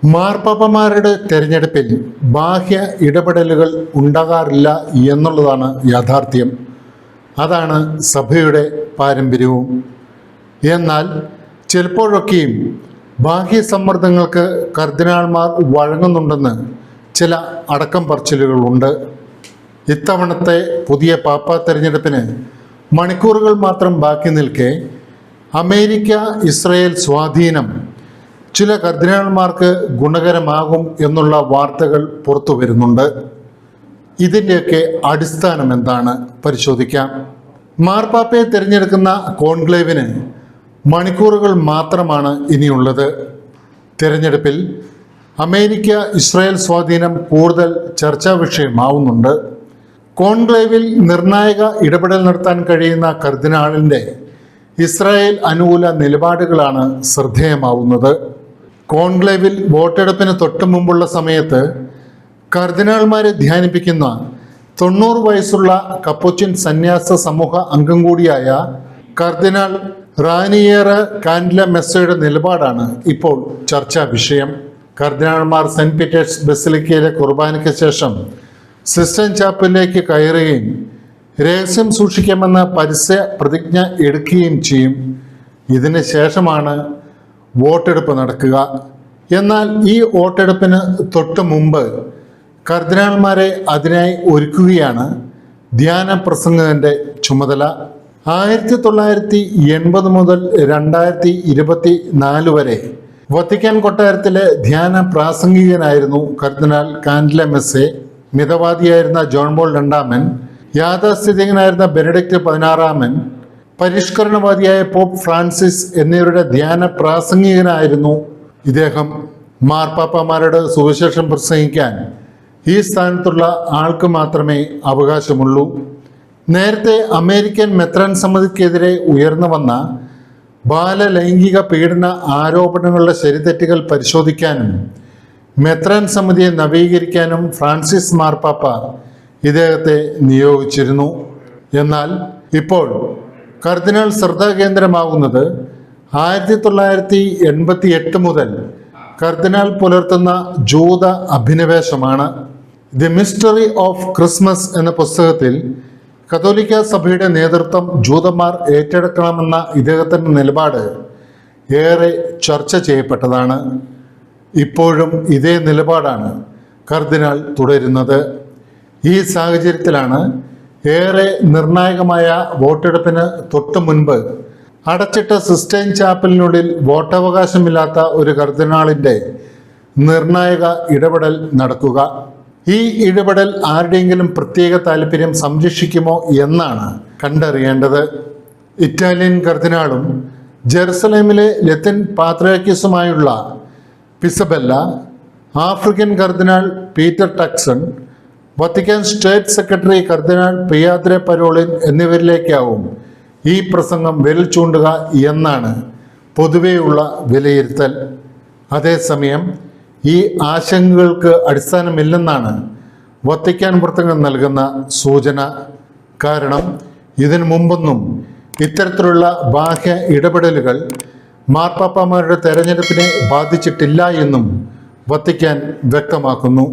മാർപ്പാപ്പമാരുടെ തെരഞ്ഞെടുപ്പിൽ ബാഹ്യ ഇടപെടലുകൾ ഉണ്ടാകാറില്ല എന്നുള്ളതാണ് യാഥാർത്ഥ്യം. അതാണ് സഭയുടെ പാരമ്പര്യവും. എന്നാൽ ചിലപ്പോഴൊക്കെയും ബാഹ്യ സമ്മർദ്ദങ്ങൾക്ക് കർദിനാൾമാർ വഴങ്ങുന്നുണ്ടെന്ന് ചില അടക്കം പറച്ചിലുകളുണ്ട്. ഇത്തവണത്തെ പുതിയ പാപ്പ തെരഞ്ഞെടുപ്പിന് മണിക്കൂറുകൾ മാത്രം ബാക്കി നിൽക്കെ അമേരിക്ക ഇസ്രയേൽ സ്വാധീനം ചില കർദിനാൾമാർക്ക് ഗുണകരമാകും എന്നുള്ള വാർത്തകൾ പുറത്തു വരുന്നുണ്ട്. ഇതിൻ്റെയൊക്കെ അടിസ്ഥാനം എന്താണ് പരിശോധിക്കാം. മാർപ്പാപ്പയെ തിരഞ്ഞെടുക്കുന്ന കോൺക്ലേവിന് മണിക്കൂറുകൾ മാത്രമാണ് ഇനിയുള്ളത്. തിരഞ്ഞെടുപ്പിൽ അമേരിക്ക ഇസ്രായേൽ സ്വാധീനം കൂടുതൽ ചർച്ചാ വിഷയമാവുന്നുണ്ട്. കോൺക്ലേവിൽ നിർണായക ഇടപെടൽ നടത്താൻ കഴിയുന്ന കർദിനാളിൻ്റെ ഇസ്രായേൽ അനുകൂല നിലപാടുകളാണ് ശ്രദ്ധേയമാവുന്നത്. കോൺക്ലേവിൽ വോട്ടെടുപ്പിന് തൊട്ടു മുമ്പുള്ള സമയത്ത് കർദിനാൾമാരെ ധ്യാനിപ്പിക്കുന്ന 90 വയസ്സുള്ള കപ്പുച്ചിൻ സന്യാസ സമൂഹ അംഗം കൂടിയായ കർദിനാൾ റാനിയേറ് കാൻഡില മെസ്സയുടെ നിലപാടാണ് ഇപ്പോൾ ചർച്ചാ വിഷയം. കർദിനാൾമാർ സെന്റ് പീറ്റേഴ്സ് ബസിലിക്കയിലെ കുർബാനയ്ക്ക് ശേഷം സിസ്റ്റൻ ചാപ്പലിലേക്ക് കയറുകയും രഹസ്യം സൂക്ഷിക്കാമെന്ന പരസ്യ പ്രതിജ്ഞ എടുക്കുകയും ചെയ്യും. ഇതിന് ശേഷമാണ് വോട്ടെടുപ്പ് നടക്കുക. എന്നാൽ ഈ വോട്ടെടുപ്പിന് തൊട്ട് മുമ്പ് കർദിനാൾമാരെ അതിനായി ഒരുക്കുകയാണ് ധ്യാന പ്രസംഗകന്റെ ചുമതല. 1980 മുതൽ 2024 വരെ വത്തിക്കാൻ കൊട്ടാരത്തിലെ ധ്യാന പ്രാസംഗികനായിരുന്നു കർദിനാൾ കാൻഡില മെസ്സെ. മിതവാദിയായിരുന്ന ജോൺ പോൾ രണ്ടാമൻ, യാഥാസ്ഥിതികനായിരുന്ന ബെനഡിക്റ്റ് 16 പരിഷ്കരണവാദിയായ പോപ്പ് ഫ്രാൻസിസ് എന്നിവരുടെ ധ്യാന പ്രാസംഗികനായിരുന്നു ഇദ്ദേഹം. മാർപ്പാപ്പമാരുടെ സുവിശേഷം പ്രസംഗിക്കാൻ ഈ സ്ഥാനത്തുള്ള ആൾക്ക് മാത്രമേ അവകാശമുള്ളൂ. നേരത്തെ അമേരിക്കൻ മെത്രാൻ സമിതിക്കെതിരെ ഉയർന്നു വന്ന ബാലലൈംഗിക പീഡന ആരോപണങ്ങളുടെ ശരിതെറ്റുകൾ പരിശോധിക്കാനും മെത്രാൻ സമിതിയെ നവീകരിക്കാനും ഫ്രാൻസിസ് മാർപ്പാപ്പ ഇദ്ദേഹത്തെ നിയോഗിച്ചിരുന്നു. എന്നാൽ ഇപ്പോൾ കർദിനാൾ ശ്രദ്ധാകേന്ദ്രമാകുന്നത് 1988 മുതൽ കർദിനാൾ പുലർത്തുന്ന ജൂത അഭിനിവേശമാണ്. ദി മിസ്റ്ററി ഓഫ് ക്രിസ്മസ് എന്ന പുസ്തകത്തിൽ കത്തോലിക്ക സഭയുടെ നേതൃത്വം ജൂതന്മാർ ഏറ്റെടുക്കണമെന്ന ഇദ്ദേഹത്തിൻ്റെ നിലപാട് ഏറെ ചർച്ച ചെയ്യപ്പെട്ടതാണ്. ഇപ്പോഴും ഇതേ നിലപാടാണ് കർദിനാൾ തുടരുന്നത്. ഈ സാഹചര്യത്തിലാണ് ഏറെ നിർണായകമായ വോട്ടെടുപ്പിന് തൊട്ടു മുൻപ് അടച്ചിട്ട സിസ്റ്റൈൻ ചാപ്പലിനുള്ളിൽ വോട്ടവകാശമില്ലാത്ത ഒരു കർദിനാളിൻ്റെ നിർണായക ഇടപെടൽ നടക്കുക. ഈ ഇടപെടൽ ആരുടെയെങ്കിലും പ്രത്യേക താല്പര്യം സംരക്ഷിക്കുമോ എന്നാണ് കണ്ടറിയേണ്ടത്. ഇറ്റാലിയൻ കർദിനാളും ജെറുസലേമിലെ ലത്തീൻ പാത്രിയാർക്കീസുമായുള്ള പിസബെല്ല, ആഫ്രിക്കൻ കർദിനാൾ Peter Turkson, Vatican state secretary കർദിനാൾ പിയാദ്രെ പരോളിൻ എന്നിവരിലേക്കാവും ഈ പ്രസംഗം വിരൽ ചൂണ്ടുക എന്നാണ് പൊതുവെയുള്ള വിലയിരുത്തൽ. അതേസമയം ഈ ആശങ്കകൾക്ക് അടിസ്ഥാനമില്ലെന്നാണ് വത്തിക്കാൻ വൃത്തങ്ങൾ നൽകുന്ന സൂചന. കാരണം ഇതിനു മുമ്പൊന്നും ഇത്തരത്തിലുള്ള ബാഹ്യ ഇടപെടലുകൾ മാർപ്പാപ്പമാരുടെ തെരഞ്ഞെടുപ്പിനെ ബാധിച്ചിട്ടില്ല എന്നും വത്തിക്കാൻ വ്യക്തമാക്കുന്നു.